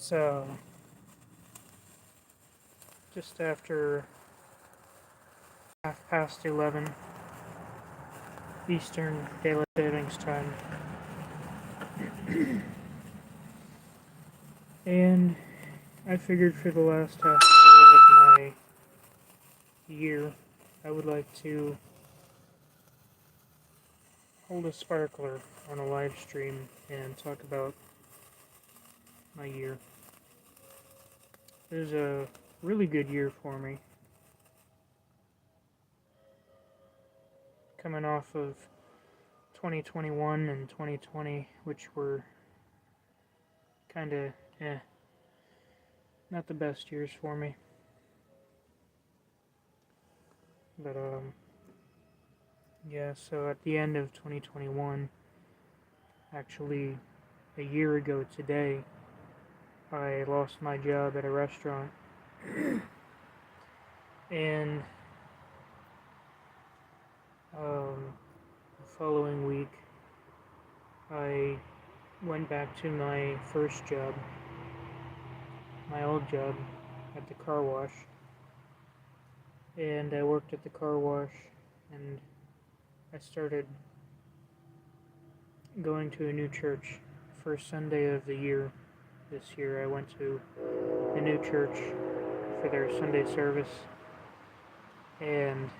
It's just after 11 Eastern Daylight Savings Time, and I figured for the last half hour of my year, I would like to hold a sparkler on a live stream and talk about my year. It was a really good year for me. Coming off of 2021 and 2020, which were kind of not the best years for me. But yeah, so at the end of 2021, actually a year ago today, I lost my job at a restaurant. And the following week, I went back to my first job, my old job at the car wash. And I worked at the car wash, and I started going to a new church. First Sunday of the year, this year, I went to a new church for their Sunday service, and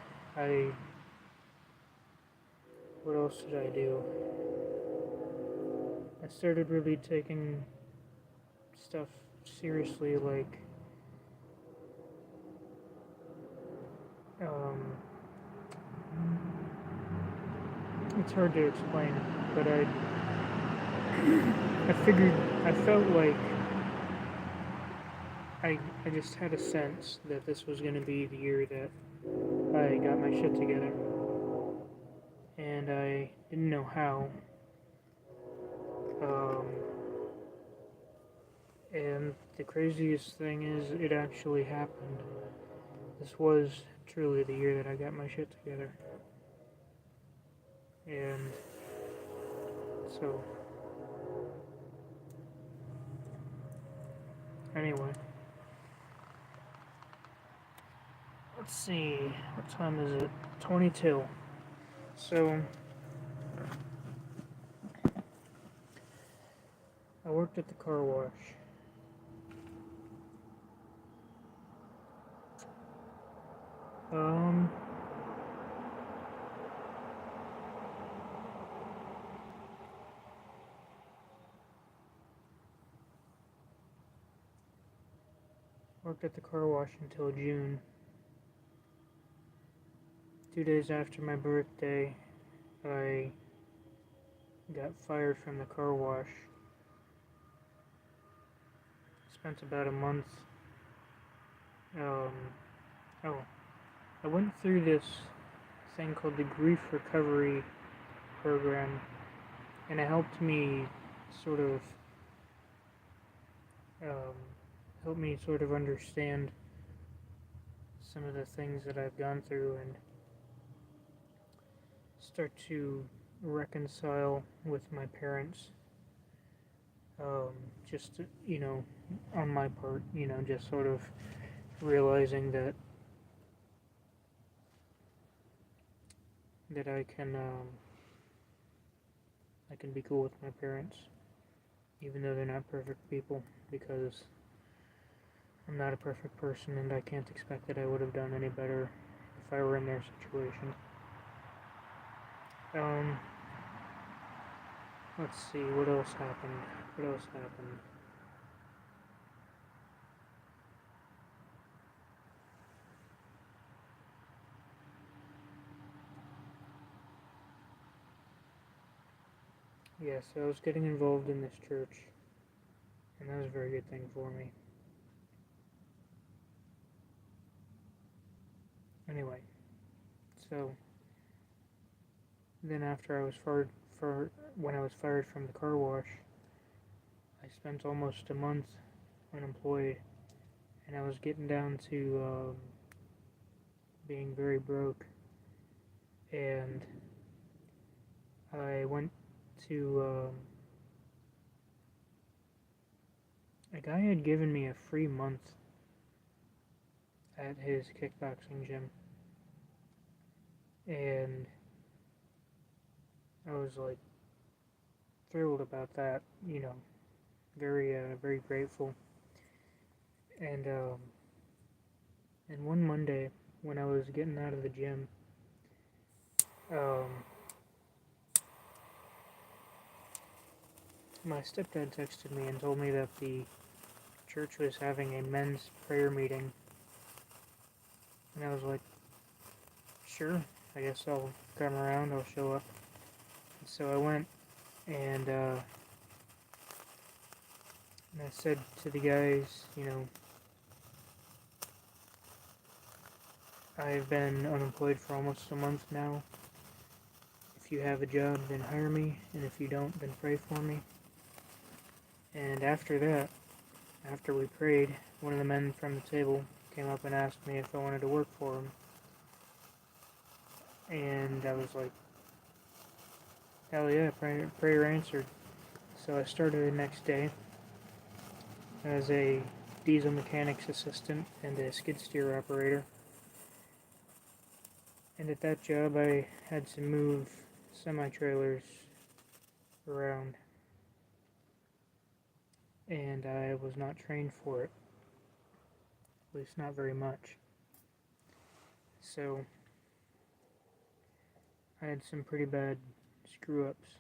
what else did I do? I started really taking stuff seriously, like, it's hard to explain, but I felt like I just had a sense that this was going to be the year that I got my shit together. And I didn't know how. And the craziest thing is, it actually happened. This was truly the year that I got my shit together. And so, anyway. Let's see, what time is it? 22. So, I worked at the car wash. Worked at the car wash until June. 2 days after my birthday, I got fired from the car wash. Spent about a month. I went through this thing called the Grief Recovery Program, and it helped me sort of understand some of the things that I've gone through and start to reconcile with my parents. Just, on my part, just sort of realizing that I can be cool with my parents, even though they're not perfect people, because I'm not a perfect person, and I can't expect that I would have done any better if I were in their situation. Let's see, what else happened? Yeah, so I was getting involved in this church, and that was a very good thing for me. Anyway, so then after I was when I was fired from the car wash, I spent almost a month unemployed, and I was getting down to being very broke, and I went to a guy had given me a free month at his kickboxing gym, and I was like thrilled about that, very grateful. And and one Monday when I was getting out of the gym, um, my stepdad texted me and told me that the church was having a men's prayer meeting, and I was like, sure, I guess I'll come around, I'll show up. And so I went, and I said to the guys, I've been unemployed for almost a month now. If you have a job, then hire me, and if you don't, then pray for me. And after that, after we prayed, one of the men from the table came up and asked me if I wanted to work for him. And I was like, hell yeah, prayer answered. So I started the next day as a diesel mechanics assistant and a skid steer operator. And at that job, I had to move semi-trailers around, and I was not trained for it, at least not very much. So I had some pretty bad screw-ups,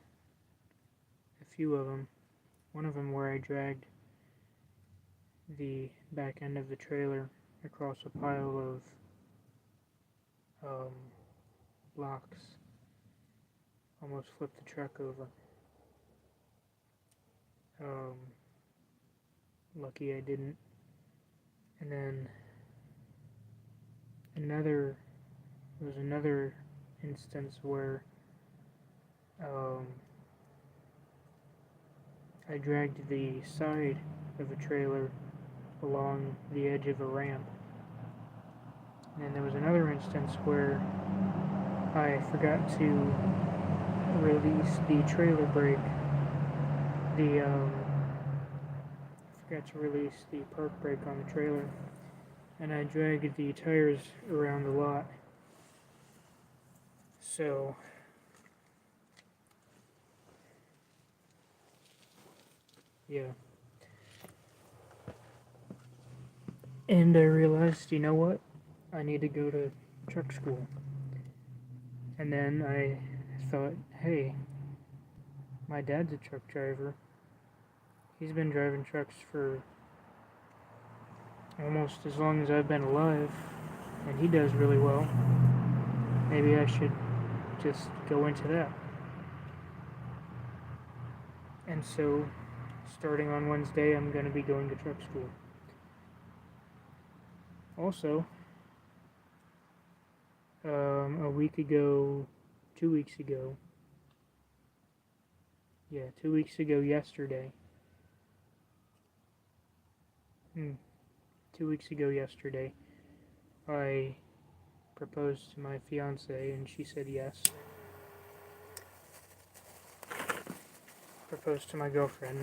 a few of them. One of them where I dragged the back end of the trailer across a pile of blocks, almost flipped the truck over. Lucky I didn't. And then there was another instance where I dragged the side of a trailer along the edge of a ramp. And there was another instance where I forgot to release the trailer brake. Forgot to release the park brake on the trailer, and I dragged the tires around a lot. So yeah. And I realized, you know what? I need to go to truck school. And then I thought, hey, my dad's a truck driver. He's been driving trucks for almost as long as I've been alive, and he does really well. Maybe I should just go into that. And so, starting on Wednesday, I'm going to be going to truck school. Also, 2 weeks ago, 2 weeks ago yesterday, 2 weeks ago yesterday, I proposed to my fiance and she said yes. Proposed to my girlfriend,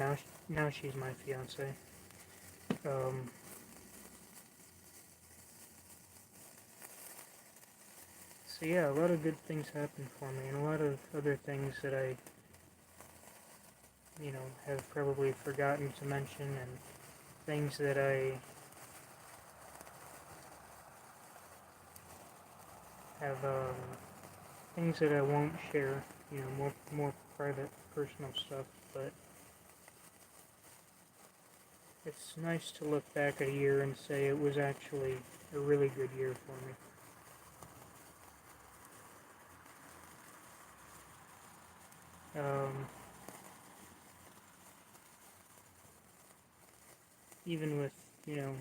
now she's my fiance. So yeah, a lot of good things happened for me, and a lot of other things that I, have probably forgotten to mention, and things that I have, things that I won't share, more private, personal stuff, but it's nice to look back at a year and say it was actually a really good year for me. Even with, a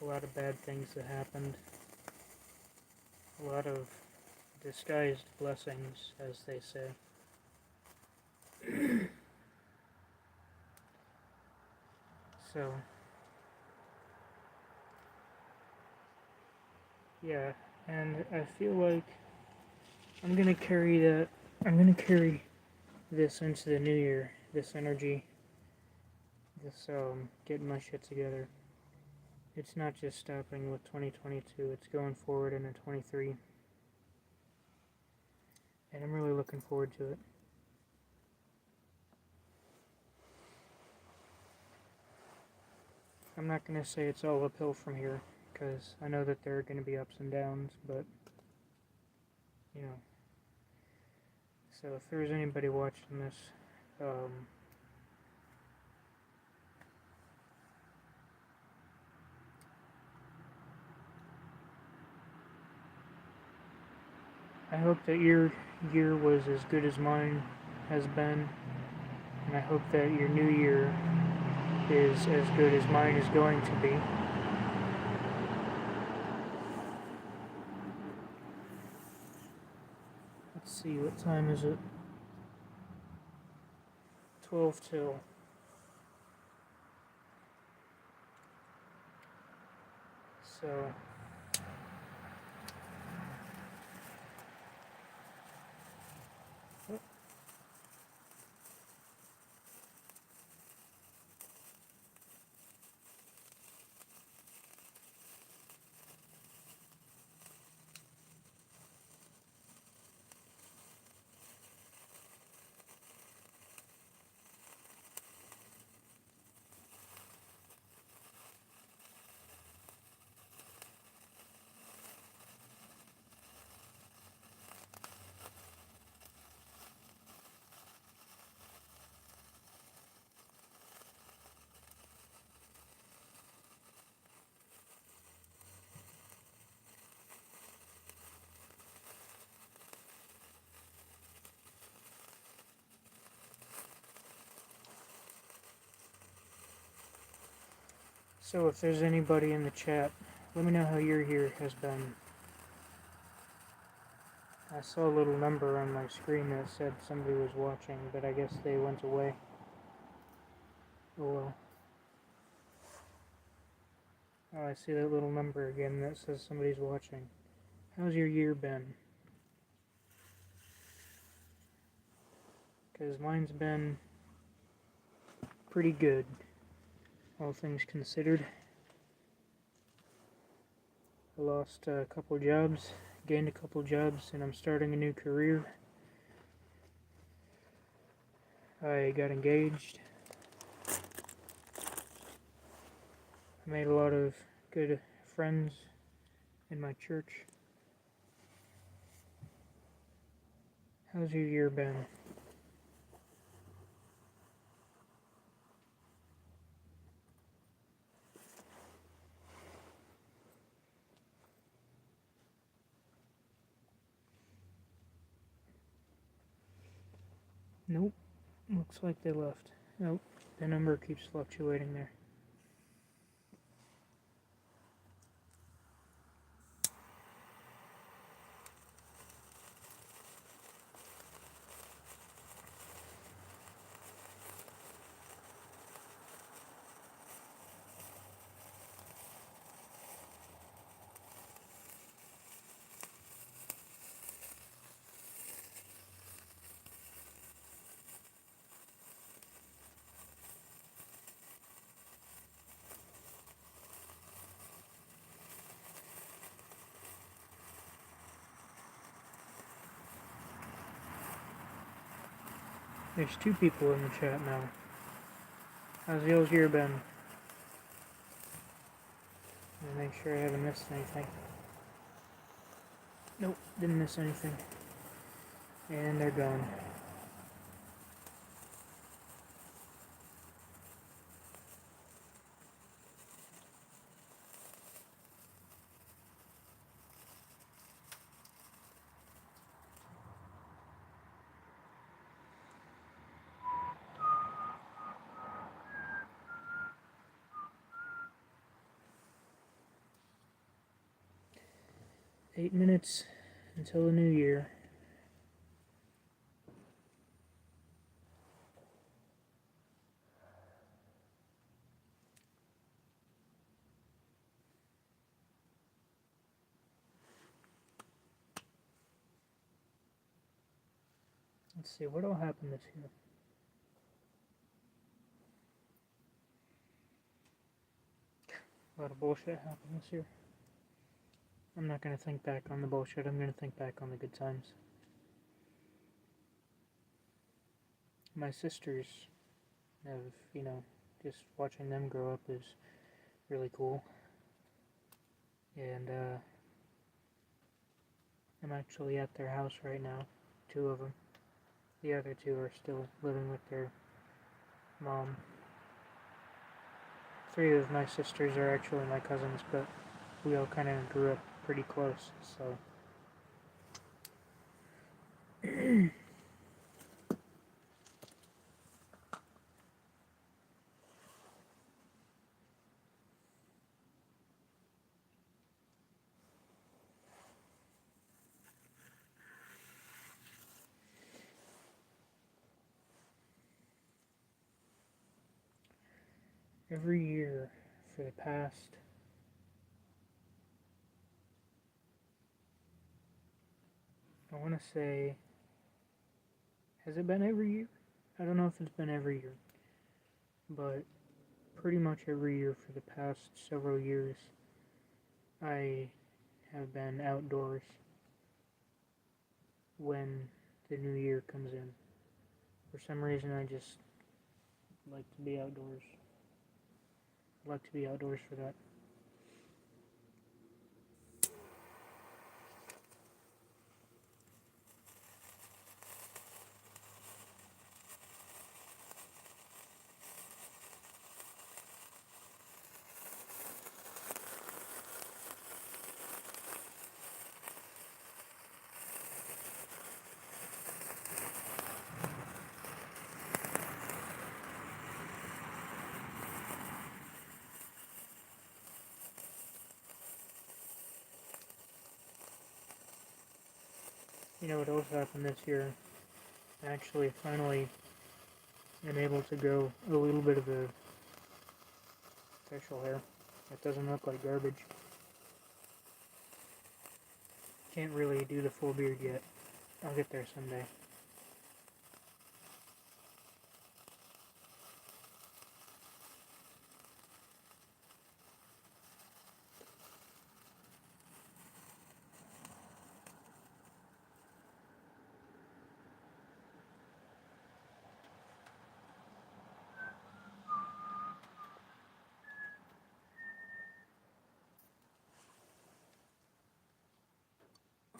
lot of bad things that happened, a lot of disguised blessings, as they say. So, yeah, and I feel like I'm gonna carry this into the new year, this energy, Just getting my shit together. It's not just stopping with 2022, it's going forward into 23. And I'm really looking forward to it. I'm not going to say it's all uphill from here, because I know that there are going to be ups and downs, but, you know. So if there's anybody watching this, I hope that your year was as good as mine has been, and I hope that your new year is as good as mine is going to be. Let's see, what time is it? 12 till. So, so if there's anybody in the chat, let me know how your year has been. I saw a little number on my screen that said somebody was watching, but I guess they went away. Oh well. Oh, I see that little number again that says somebody's watching. How's your year been? Because mine's been pretty good, all things considered. I lost a couple jobs, gained a couple jobs, and I'm starting a new career. I got engaged. I made a lot of good friends in my church. How's your year been? Nope. Looks like they left. Nope. The number keeps fluctuating there. There's 2 people in the chat now. How's y'all's year been? Let me make sure I haven't missed anything. Nope, didn't miss anything. And they're gone. Eight minutes until the new year. Let's see, what all happened this year? A lot of bullshit happened this year. I'm not gonna think back on the bullshit, I'm gonna think back on the good times. My sisters have, just watching them grow up is really cool. And, I'm actually at their house right now, two of them. The other two are still living with their mom. Three of my sisters are actually my cousins, but we all kind of grew up pretty close, so. Every year for the past, I want to say, has it been every year? I don't know if it's been every year, but pretty much every year for the past several years, I have been outdoors when the new year comes in. For some reason, I just like to be outdoors. I like to be outdoors for that. You know what else happened this year? I actually finally am able to grow a little bit of a facial hair. It doesn't look like garbage. Can't really do the full beard yet. I'll get there someday.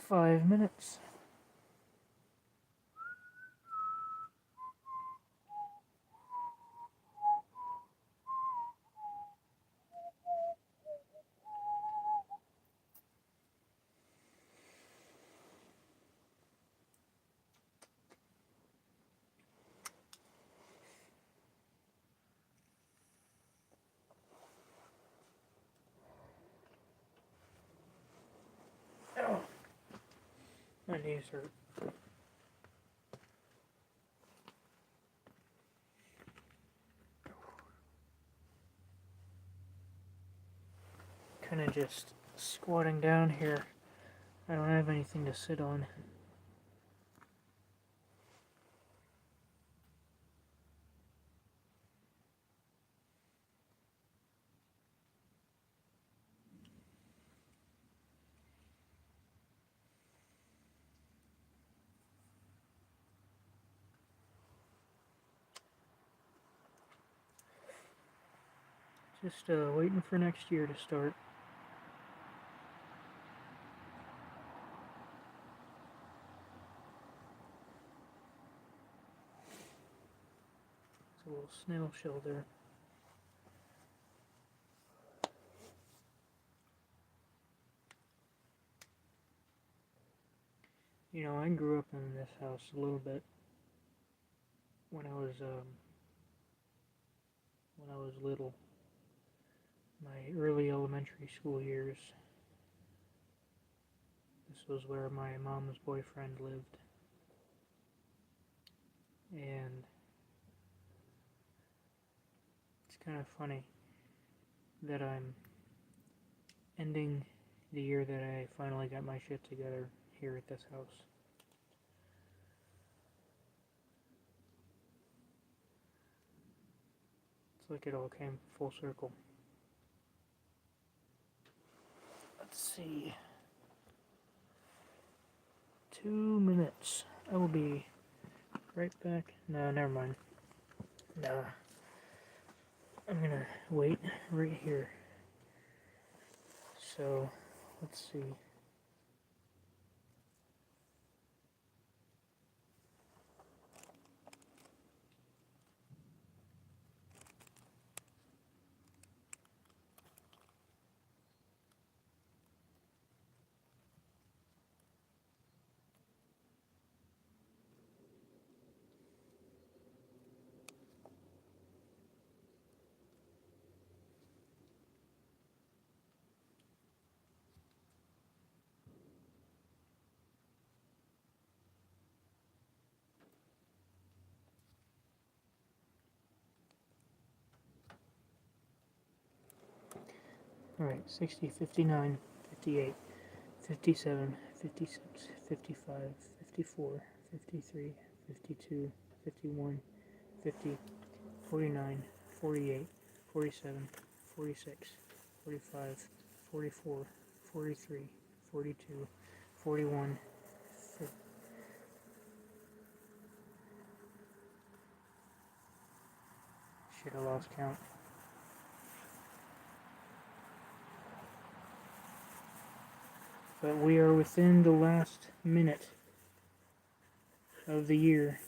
Five minutes. Oh, my knees hurt. Kind of just squatting down here. I don't have anything to sit on. Just waiting for next year to start. It's a little snail shelter. You know, I grew up in this house a little bit when I was little. My early elementary school years. This was where my mom's boyfriend lived. And it's kind of funny that I'm ending the year that I finally got my shit together here at this house. It's like it all came full circle. see. 2 minutes. I will be right back. No, never mind. No. I'm gonna wait right here. So, let's see. Alright, 60, 59, 58, 57, 56, 55, 54, 53, 52, 51, 50, 49, 48, 47, 46, 45, 44, 43, 42, 41, shit, I lost count. But we are within the last minute of the year.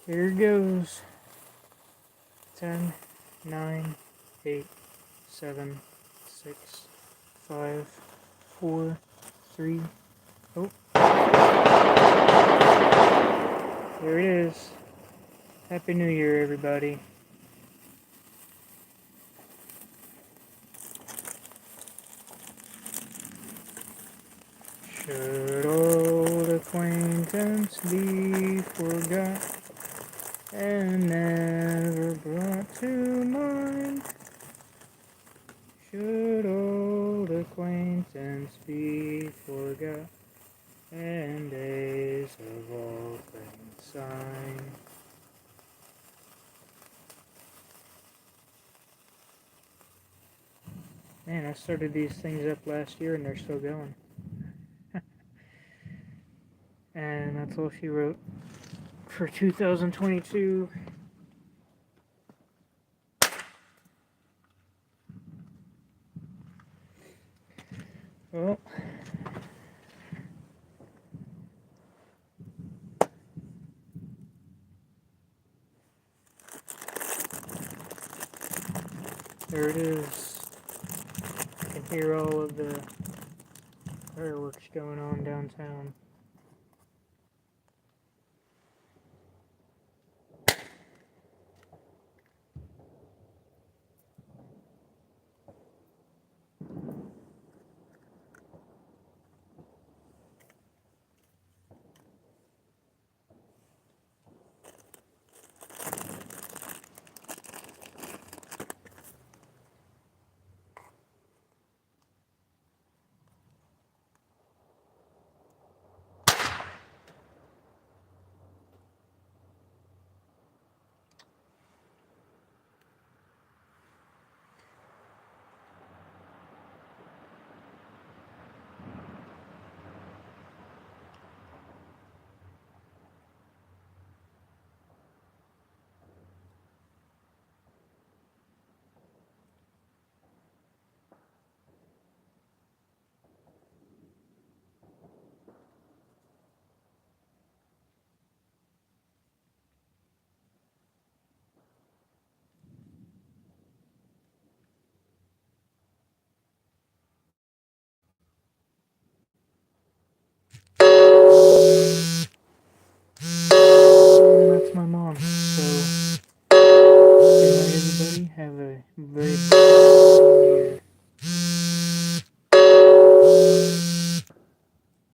Here goes. 10, 9, 8, 7, 6, 5, 4, 3. Oh. There it is. Happy New Year, everybody. Should old acquaintance be forgot and never brought to mind? Should old acquaintance be forgot and days of all things signed? Man, I started these things up last year and they're still going. And that's all she wrote for 2022. Well, there it is. You can hear all of the fireworks going on downtown.